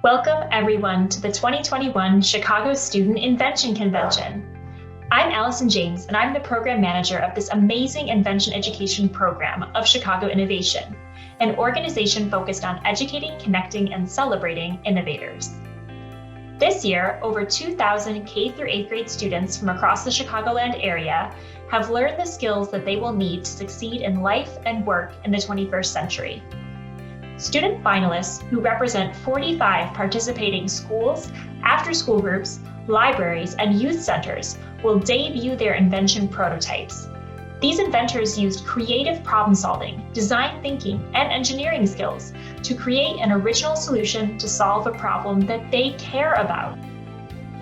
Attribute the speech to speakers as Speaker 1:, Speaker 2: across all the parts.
Speaker 1: Welcome, everyone, to the 2021 Chicago Student Invention Convention. I'm Allison James, and I'm the program manager of this amazing invention education program of Chicago Innovation, an organization focused on educating, connecting, and celebrating innovators. This year, over 2,000 K through 8th grade students from across the Chicagoland area have learned the skills that they will need to succeed in life and work in the 21st century. Student finalists, who represent 45 participating schools, after-school groups, libraries, and youth centers, will debut their invention prototypes. These inventors used creative problem-solving, design thinking, and engineering skills to create an original solution to solve a problem that they care about.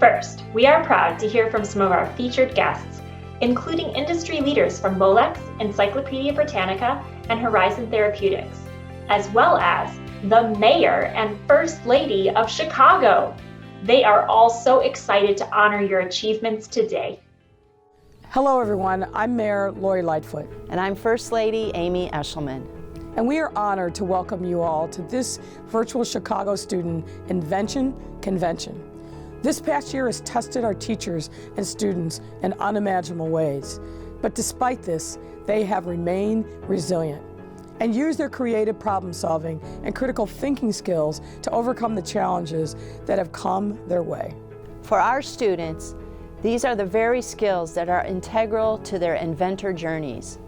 Speaker 1: First, we are proud to hear from some of our featured guests, including industry leaders from Molex, Encyclopedia Britannica, and Horizon Therapeutics, as well as the Mayor and First Lady of Chicago. They are all so excited to honor your achievements today.
Speaker 2: Hello everyone, I'm Mayor Lori Lightfoot.
Speaker 3: And I'm First Lady Amy Eshelman.
Speaker 2: And we are honored to welcome you all to this virtual Chicago Student Invention Convention. This past year has tested our teachers and students in unimaginable ways. But despite this, they have remained resilient and use their creative problem solving and critical thinking skills to overcome the challenges that have come their way.
Speaker 3: For our students, these are the very skills that are integral to their inventor journeys.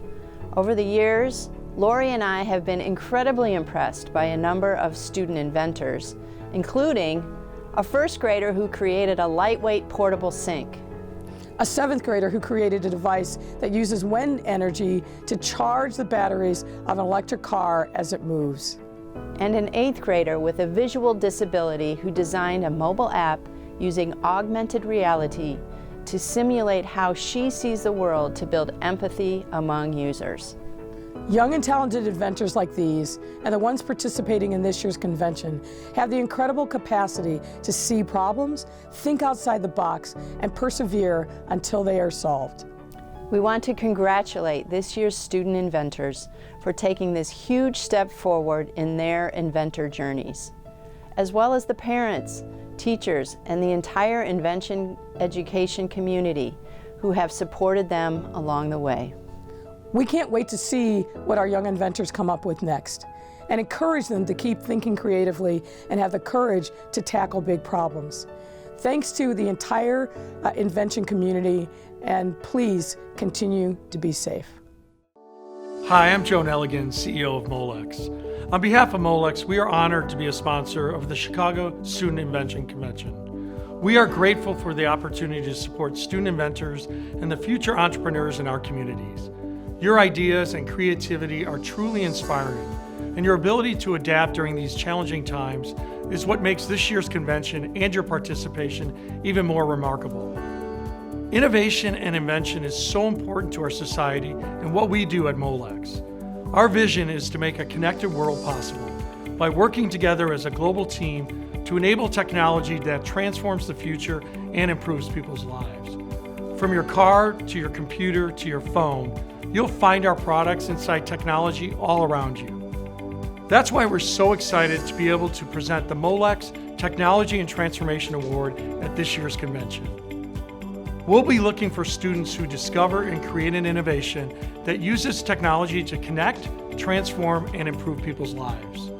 Speaker 3: Over the years, Lori and I have been incredibly impressed by a number of student inventors, including a first grader who created a lightweight portable sink,
Speaker 2: a 7th grader who created a device that uses wind energy to charge the batteries of an electric car as it moves,
Speaker 3: and an 8th grader with a visual disability who designed a mobile app using augmented reality to simulate how she sees the world to build empathy among users.
Speaker 2: Young and talented inventors like these, and the ones participating in this year's convention, have the incredible capacity to see problems, think outside the box, and persevere until they are solved.
Speaker 3: We want to congratulate this year's student inventors for taking this huge step forward in their inventor journeys, as well as the parents, teachers, and the entire invention education community who have supported them along the way.
Speaker 2: We can't wait to see what our young inventors come up with next, and encourage them to keep thinking creatively and have the courage to tackle big problems. Thanks to the entire invention community, and please continue to be safe.
Speaker 4: Hi, I'm Joe Nelligan, CEO of Molex. On behalf of Molex, we are honored to be a sponsor of the Chicago Student Invention Convention. We are grateful for the opportunity to support student inventors and the future entrepreneurs in our communities. Your ideas and creativity are truly inspiring, and your ability to adapt during these challenging times is what makes this year's convention and your participation even more remarkable. Innovation and invention is so important to our society and what we do at Molex. Our vision is to make a connected world possible by working together as a global team to enable technology that transforms the future and improves people's lives. From your car to your computer to your phone, you'll find our products inside technology all around you. That's why we're so excited to be able to present the Molex Technology and Transformation Award at this year's convention. We'll be looking for students who discover and create an innovation that uses technology to connect, transform, and improve people's lives.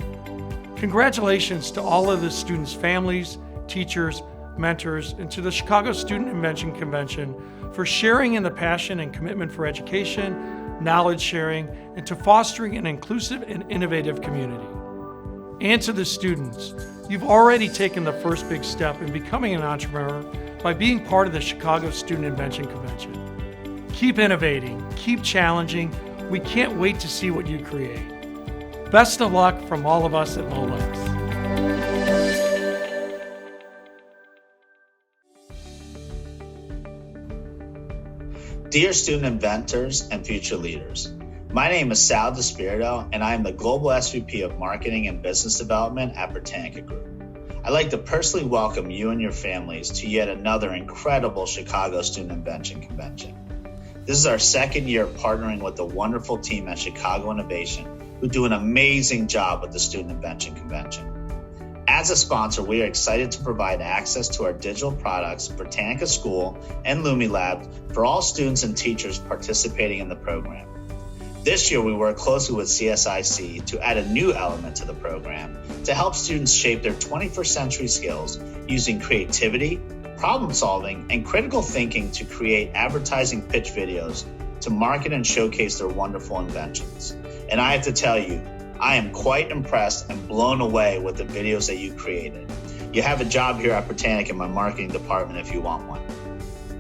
Speaker 4: Congratulations to all of the students' families, teachers, mentors, and to the Chicago Student Invention Convention for sharing in the passion and commitment for education, knowledge sharing, and to fostering an inclusive and innovative community. And to the students, you've already taken the first big step in becoming an entrepreneur by being part of the Chicago Student Invention Convention. Keep innovating, keep challenging. We can't wait to see what you create. Best of luck from all of us at Molex.
Speaker 5: Dear student inventors and future leaders, my name is Sal DeSpirito, and I am the Global SVP of Marketing and Business Development at Britneynica Group. I'd like to personally welcome you and your families to yet another incredible Chicago Student Invention Convention. This is our second year partnering with the wonderful team at Chicago Innovation, who do an amazing job with the Student Invention Convention. As a sponsor, we are excited to provide access to our digital products, Britneynica School and LumiLab, for all students and teachers participating in the program. This year, we work closely with CSIC to add a new element to the program to help students shape their 21st century skills using creativity, problem solving, and critical thinking to create advertising pitch videos to market and showcase their wonderful inventions. And I have to tell you, I am quite impressed and blown away with the videos that you created. You have a job here at Britneynica in my marketing department if you want one.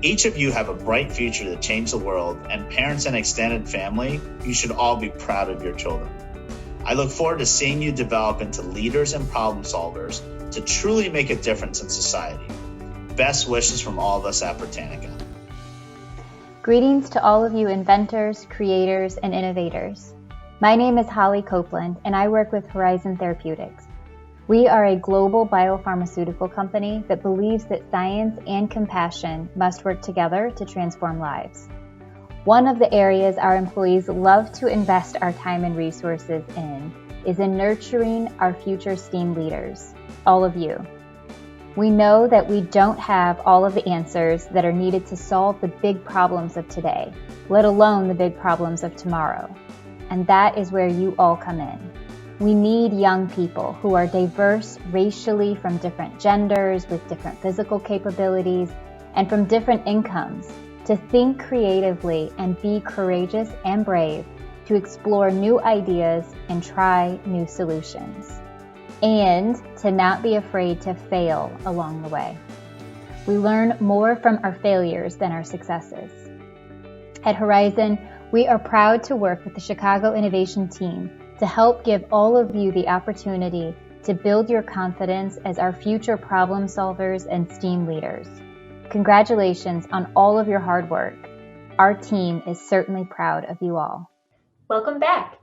Speaker 5: Each of you have a bright future to change the world, and parents and extended family, you should all be proud of your children. I look forward to seeing you develop into leaders and problem solvers to truly make a difference in society. Best wishes from all of us at Britneynica.
Speaker 6: Greetings to all of you inventors, creators, and innovators. My name is Holly Copeland, and I work with Horizon Therapeutics. We are a global biopharmaceutical company that believes that science and compassion must work together to transform lives. One of the areas our employees love to invest our time and resources in is in nurturing our future STEAM leaders, all of you. We know that we don't have all of the answers that are needed to solve the big problems of today, let alone the big problems of tomorrow. And that is where you all come in. We need young people who are diverse racially, from different genders, with different physical capabilities, and from different incomes, to think creatively and be courageous and brave to explore new ideas and try new solutions, and to not be afraid to fail along the way. We learn more from our failures than our successes. At Horizon, we are proud to work with the Chicago Innovation Team to help give all of you the opportunity to build your confidence as our future problem solvers and STEAM leaders. Congratulations on all of your hard work. Our team is certainly proud of you all.
Speaker 1: Welcome back.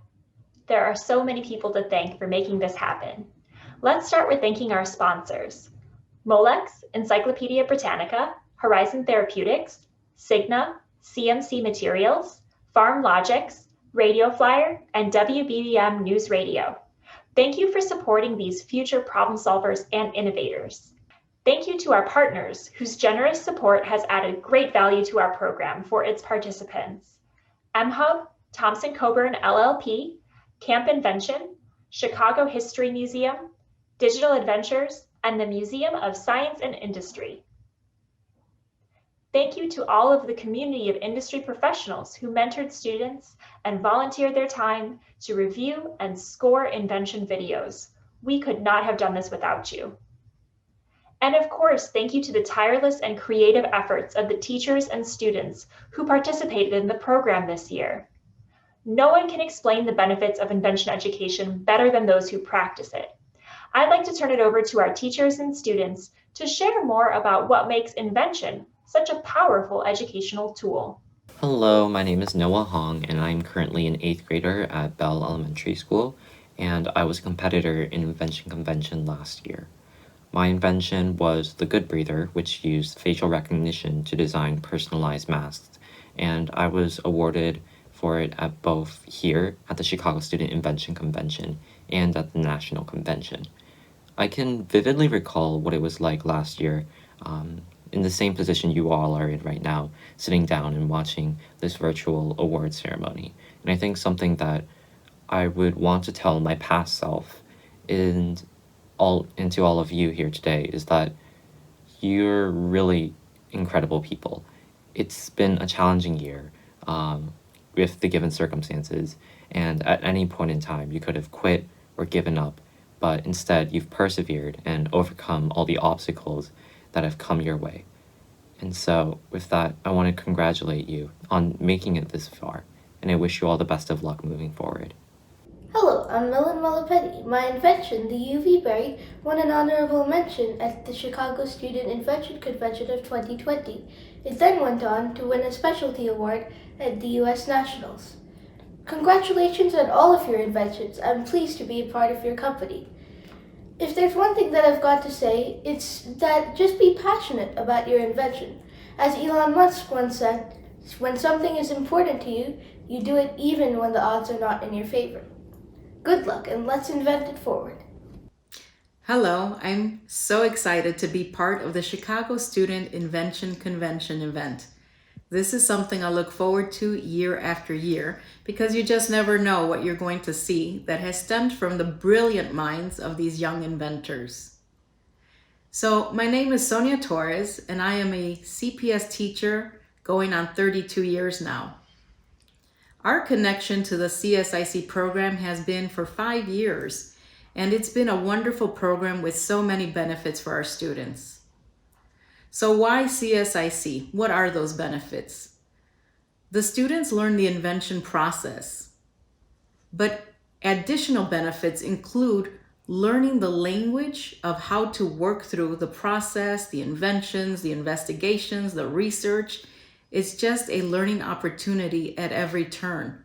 Speaker 1: There are so many people to thank for making this happen. Let's start with thanking our sponsors: Molex, Encyclopedia Britannica, Horizon Therapeutics, Cigna, CMC Materials, Farm Logics, Radio Flyer, and WBBM News Radio. Thank you for supporting these future problem solvers and innovators. Thank you to our partners, whose generous support has added great value to our program for its participants: mHub, Thomson Coburn LLP, Camp Invention, Chicago History Museum, Digital Adventures, and the Museum of Science and Industry. Thank you to all of the community of industry professionals who mentored students and volunteered their time to review and score invention videos. We could not have done this without you. And of course, thank you to the tireless and creative efforts of the teachers and students who participated in the program this year. No one can explain the benefits of invention education better than those who practice it. I'd like to turn it over to our teachers and students to share more about what makes invention such a powerful educational tool.
Speaker 7: Hello, my name is Noah Hong, and I'm currently an 8th grader at Bell Elementary School, and I was a competitor in Invention Convention last year. My invention was the Good Breather, which used facial recognition to design personalized masks, and I was awarded for it at both here at the Chicago Student Invention Convention and at the National Convention. I can vividly recall what it was like last year, in the same position you all are in right now, sitting down and watching this virtual award ceremony. And I think something that I would want to tell my past self and to all of you here today is that you're really incredible people. It's been a challenging year with the given circumstances, and at any point in time you could have quit or given up, but instead you've persevered and overcome all the obstacles that have come your way. And so with that, I want to congratulate you on making it this far, and I wish you all the best of luck moving forward.
Speaker 8: Hello, I'm Millen Malapetti. My invention, the UV Berry, won an honorable mention at the Chicago Student Invention Convention of 2020. It then went on to win a specialty award at the U.S. Nationals. Congratulations on all of your inventions. I'm pleased to be a part of your company. If there's one thing that I've got to say, it's that just be passionate about your invention. As Elon Musk once said, when something is important to you, you do it even when the odds are not in your favor. Good luck, and let's invent it forward.
Speaker 9: Hello, I'm so excited to be part of the Chicago Student Invention Convention event. This is something I look forward to year after year because you just never know what you're going to see that has stemmed from the brilliant minds of these young inventors. So my name is Sonia Torres and I am a CPS teacher going on 32 years now. Our connection to the CSIC program has been for 5 years. And it's been a wonderful program with so many benefits for our students. So why CSIC? What are those benefits? The students learn the invention process, but additional benefits include learning the language of how to work through the process, the inventions, the investigations, the research. It's just a learning opportunity at every turn.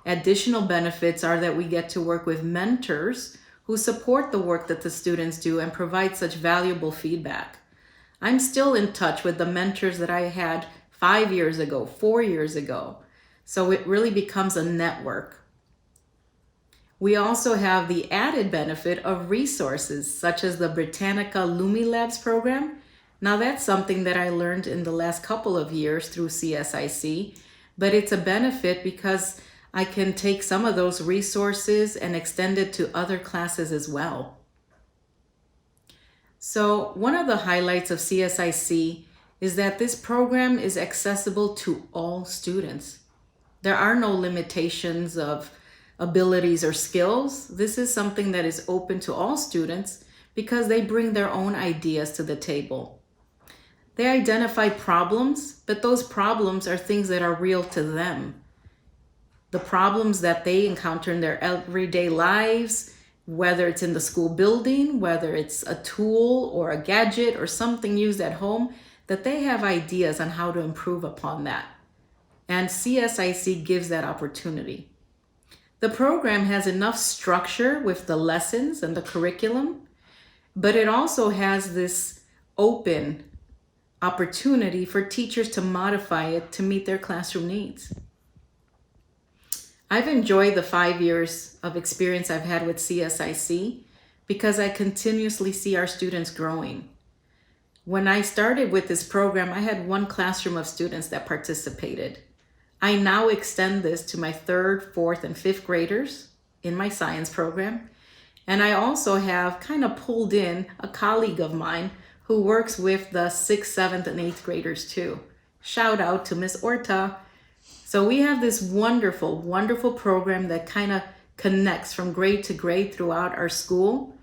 Speaker 9: Additional benefits are that we get to work with mentors who support the work that the students do and provide such valuable feedback. I'm still in touch with the mentors that I had 5 years ago, 4 years ago, so it really becomes a network. We also have the added benefit of resources such as the Britneynica Labs program. Now that's something that I learned in the last couple of years through CSIC, but it's a benefit because I can take some of those resources and extend it to other classes as well. So one of the highlights of CSIC is that this program is accessible to all students. There are no limitations of abilities or skills. This is something that is open to all students because they bring their own ideas to the table. They identify problems, but those problems are things that are real to them. The problems that they encounter in their everyday lives, whether it's in the school building, whether it's a tool or a gadget or something used at home, that they have ideas on how to improve upon that. And CSIC gives that opportunity. The program has enough structure with the lessons and the curriculum, but it also has this open opportunity for teachers to modify it to meet their classroom needs. I've enjoyed the 5 years of experience I've had with CSIC because I continuously see our students growing. When I started with this program, I had one classroom of students that participated. I now extend this to my 3rd, 4th, and 5th graders in my science program. And I also have kind of pulled in a colleague of mine who works with the 6th, 7th, and 8th graders too. Shout out to Miss Orta. So we have this wonderful, wonderful program that kind of connects from grade to grade throughout our school.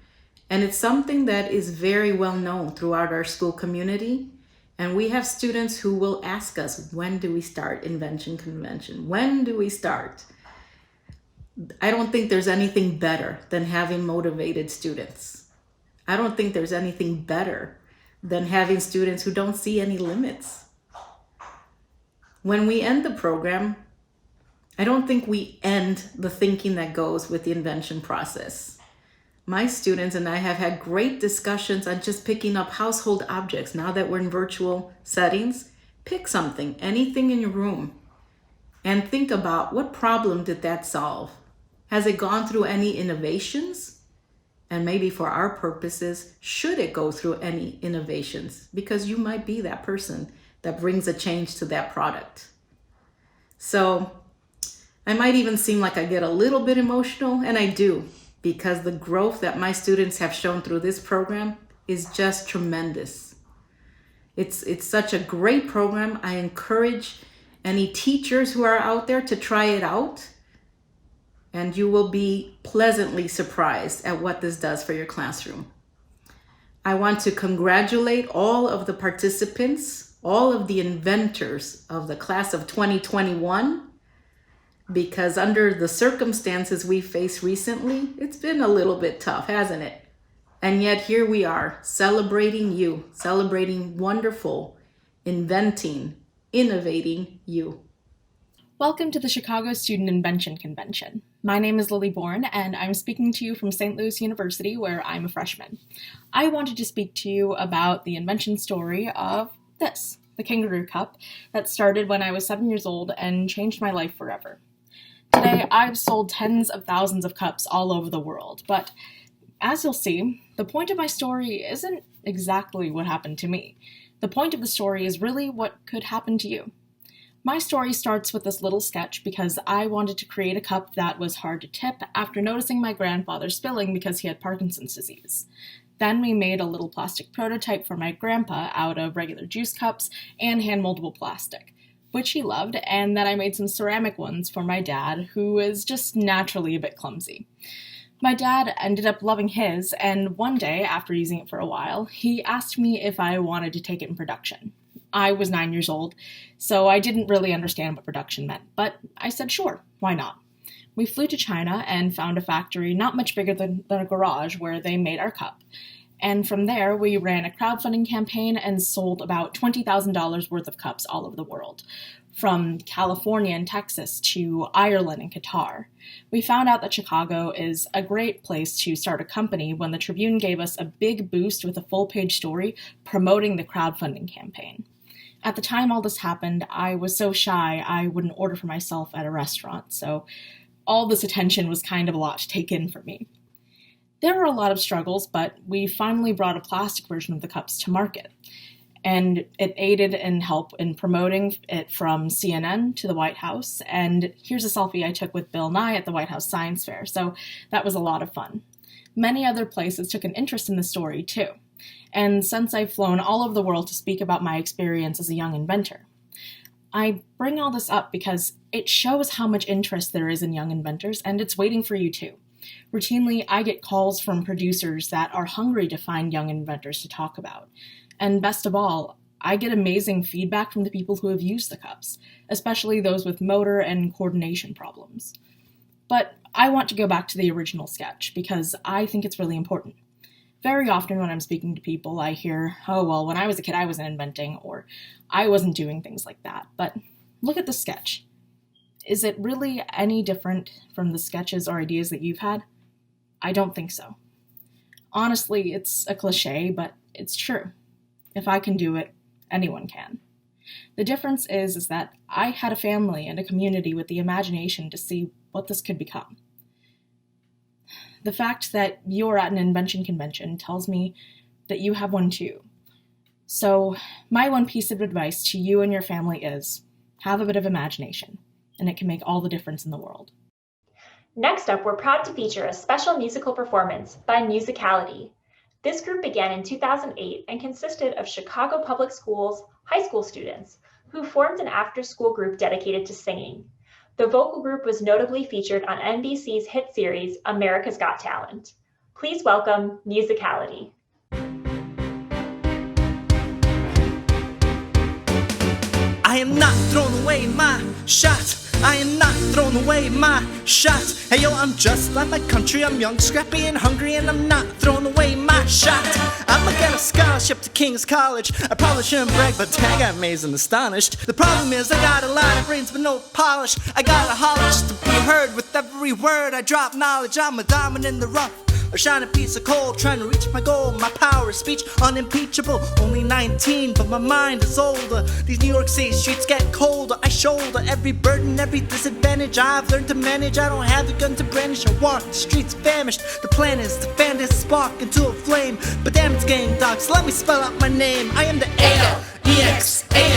Speaker 9: And it's something that is very well known throughout our school community. And we have students who will ask us, when do we start Invention Convention? When do we start? I don't think there's anything better than having motivated students. I don't think there's anything better than having students who don't see any limits. When we end the program, I don't think we end the thinking that goes with the invention process. My students and I have had great discussions on just picking up household objects. Now that we're in virtual settings, pick something, anything in your room, and think about what problem did that solve? Has it gone through any innovations? And maybe for our purposes, should it go through any innovations? Because you might be that person that brings a change to that product. So I might even seem like I get a little bit emotional, and I do, because the growth that my students have shown through this program is just tremendous. It's such a great program. I encourage any teachers who are out there to try it out, and you will be pleasantly surprised at what this does for your classroom. I want to congratulate all of the participants, all of the inventors of the class of 2021, because under the circumstances we faced recently, it's been a little bit tough, hasn't it? And yet here we are, celebrating you, celebrating wonderful, inventing, innovating you.
Speaker 10: Welcome to the Chicago Student Invention Convention. My name is Lilybourne, and I'm speaking to you from St. Louis University, where I'm a freshman. I wanted to speak to you about the invention story of this, the Kangaroo Cup, that started when I was 7 years old and changed my life forever. Today, I've sold tens of thousands of cups all over the world, but As you'll see, the point of my story isn't exactly what happened to me. The point of the story is really what could happen to you. My story starts with this little sketch because I wanted to create a cup that was hard to tip after noticing my grandfather spilling because he had Parkinson's disease. Then we made a little plastic prototype for my grandpa out of regular juice cups and hand-moldable plastic, which he loved, and then I made some ceramic ones for my dad, who is just naturally a bit clumsy. My dad ended up loving his, and one day, after using it for a while, he asked me if I wanted to take it in production. I was 9 years old, so I didn't really understand what production meant, but I said sure, why not? We flew to China and found a factory not much bigger than a garage where they made our cup. And from there, we ran a crowdfunding campaign and sold about $20,000 worth of cups all over the world, from California and Texas to Ireland and Qatar. We found out that Chicago is a great place to start a company when the Tribune gave us a big boost with a full-page story promoting the crowdfunding campaign. At the time all this happened, I was so shy I wouldn't order for myself at a restaurant, so all this attention was kind of a lot to take in for me. There were a lot of struggles, but we finally brought a plastic version of the cups to market, and it aided and helped in promoting it from CNN to the White House, and here's a selfie I took with Bill Nye at the White House Science Fair, so that was a lot of fun. Many other places took an interest in the story, too. And since I've flown all over the world to speak about my experience as a young inventor, I bring all this up because it shows how much interest there is in young inventors, and it's waiting for you too. Routinely, I get calls from producers that are hungry to find young inventors to talk about. And best of all, I get amazing feedback from the people who have used the cups, especially those with motor and coordination problems. But I want to go back to the original sketch because I think it's really important. Very often when I'm speaking to people, I hear, oh, well, when I was a kid, I wasn't inventing, or I wasn't doing things like that. But look at the sketch. Is it really any different from the sketches or ideas that you've had? I don't think so. Honestly, it's a cliche, but it's true. If I can do it, anyone can. The difference is that I had a family and a community with the imagination to see what this could become. The fact that you're at an invention convention tells me that you have one too. So my one piece of advice to you and your family is, have a bit of imagination, and it can make all the difference in the world.
Speaker 1: Next up, we're proud to feature a special musical performance by Musicality. This group began in 2008 and consisted of Chicago Public Schools high school students who formed an after-school group dedicated to singing. The vocal group was notably featured on NBC's hit series, America's Got Talent. Please welcome Musicality.
Speaker 11: I am not throwing away my shot. I am not throwing away my shot. Hey yo, I'm just like my country. I'm young, scrappy, and hungry, and I'm not throwing away my shot. I'ma get a scholarship to King's College. I probably shouldn't brag, but I got amazed and astonished. The problem is I got a lot of brains but no polish. I gotta holler just to be heard. With every word I drop knowledge. I'm a diamond in the rough, a shining piece of coal, trying to reach my goal. My power of speech unimpeachable. Only 19, but my mind is older. These New York City streets get colder. I shoulder every burden, every disadvantage I've learned to manage. I don't have the gun to brandish. I want the streets famished. The plan is to fan this spark into a flame. But damn, it's getting dark, so let me spell out my name. I am the A-L-E-X-A-N-T-E-R.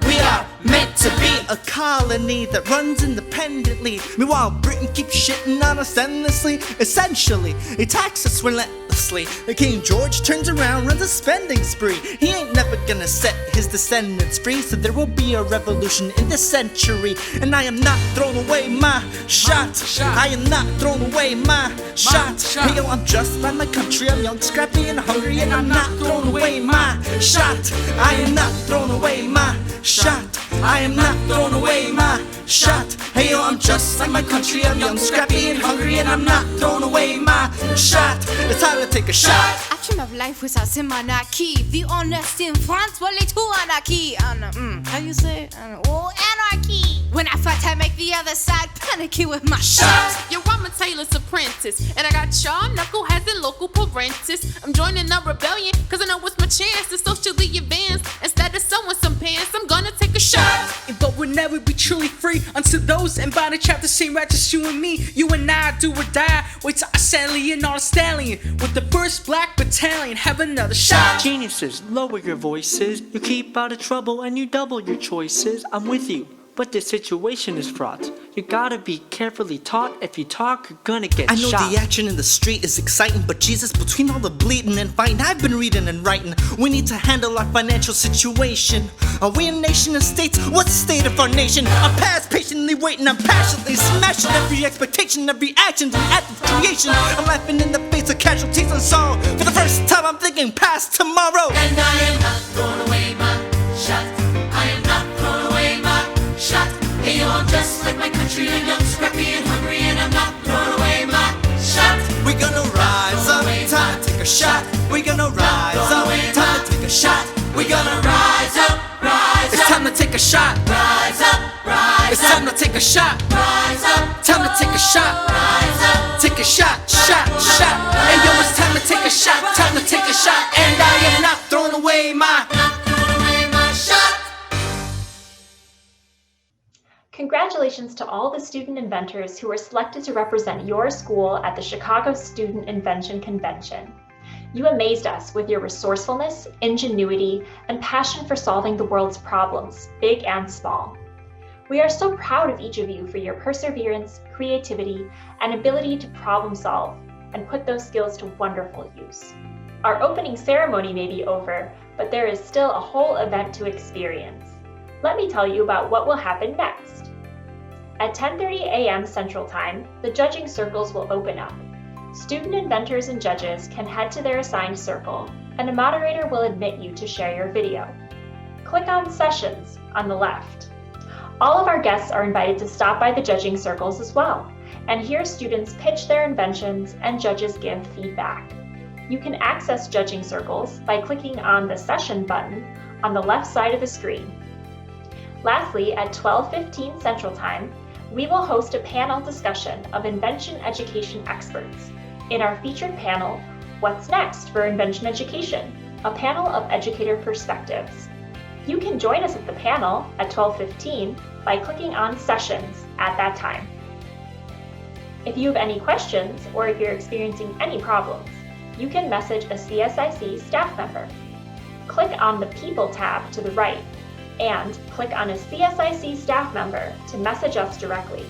Speaker 11: We are meant to be a colony that runs independently. Meanwhile, Britain keeps shitting on us endlessly. Essentially, he attacks us relentlessly. The King George turns around, runs a spending spree. He ain't never gonna set his descendants free, so there will be a revolution in this century. And I am not throwing away my shot. I am not throwing away my shot. Hey yo, I'm just like my country. I'm young, scrappy, and hungry, and I'm not throwing away my shot. I am not throwing away my shot. I am not throwing away my shot. Hey yo, I'm just like my country. I'm young, scrappy, and hungry, and I'm not throwing away my shot. It's time to take a shot.
Speaker 12: I dream of life without monarchy. The honest in France, well, it's too anarchy. How you say it? Oh, anarchy. When I fight, I make the other side panicky with my shot.
Speaker 13: Yo, I'm a Taylor's apprentice, and I got y'all knuckleheads and local parentis. I'm joining a rebellion, cause I know it's my chance to socially advance. Instead of sewing some pants, I'm gonna take a shot.
Speaker 11: But would never be truly free until those embodied chapter same right as you and me. You and I do or die. Wait till I Sally and all stallion with the 1st Black Battalion. Have another shot.
Speaker 14: Geniuses, lower your voices. You keep out of trouble and you double your choices. I'm with you, but this situation is fraught. You gotta be carefully taught. If you talk, you're gonna get shot.
Speaker 11: I know the action in the street is exciting, but Jesus, between all the bleeding and fighting, I've been reading and writing. We need to handle our financial situation. Are we a nation of states? What's the state of our nation? I'm past patiently waiting, I'm passionately smashing every expectation, every action, and act of creation. I'm laughing in the face of casualties and sorrow. For the first time, I'm thinking past tomorrow.
Speaker 15: And I am not throwing away my shot. I am not throwing away my shot. Hey yo, I'm just like my country, and young, scrappy, and hungry, and I'm not throwing away my shot.
Speaker 11: We're gonna rise up, time to take a shot. We're gonna rise up, time to take a shot. We're gonna rise up, rise up. It's time to take a shot.
Speaker 15: Rise up, rise up.
Speaker 11: It's time to take a shot.
Speaker 15: Rise up,
Speaker 11: time to take a shot.
Speaker 15: rise up.
Speaker 11: Take a shot, shot, shot. Hey yo, it's time to take a shot, time to take a shot. And I am not throwing away my
Speaker 15: shot.
Speaker 1: Congratulations to all the student inventors who were selected to represent your school at the Chicago Student Invention Convention. You amazed us with your resourcefulness, ingenuity, and passion for solving the world's problems, big and small. We are so proud of each of you for your perseverance, creativity, and ability to problem solve and put those skills to wonderful use. Our opening ceremony may be over, but there is still a whole event to experience. Let me tell you about what will happen next. At 10:30 a.m. Central Time, the judging circles will open up. Student inventors and judges can head to their assigned circle, and a moderator will admit you to share your video. Click on Sessions on the left. All of our guests are invited to stop by the judging circles as well, and hear students pitch their inventions and judges give feedback. You can access judging circles by clicking on the Session button on the left side of the screen. Lastly, at 12:15 Central Time, we will host a panel discussion of invention education experts. In our featured panel, What's Next for Invention Education? A panel of educator perspectives. You can join us at the panel at 12:15 by clicking on Sessions at that time. If you have any questions or if you're experiencing any problems, you can message a CSIC staff member. Click on the People tab to the right and click on a CSIC staff member to message us directly.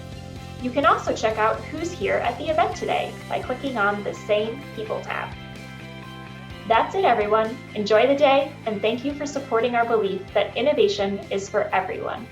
Speaker 1: You can also check out who's here at the event today by clicking on the same People tab. That's it, everyone. Enjoy the day, and thank you for supporting our belief that innovation is for everyone.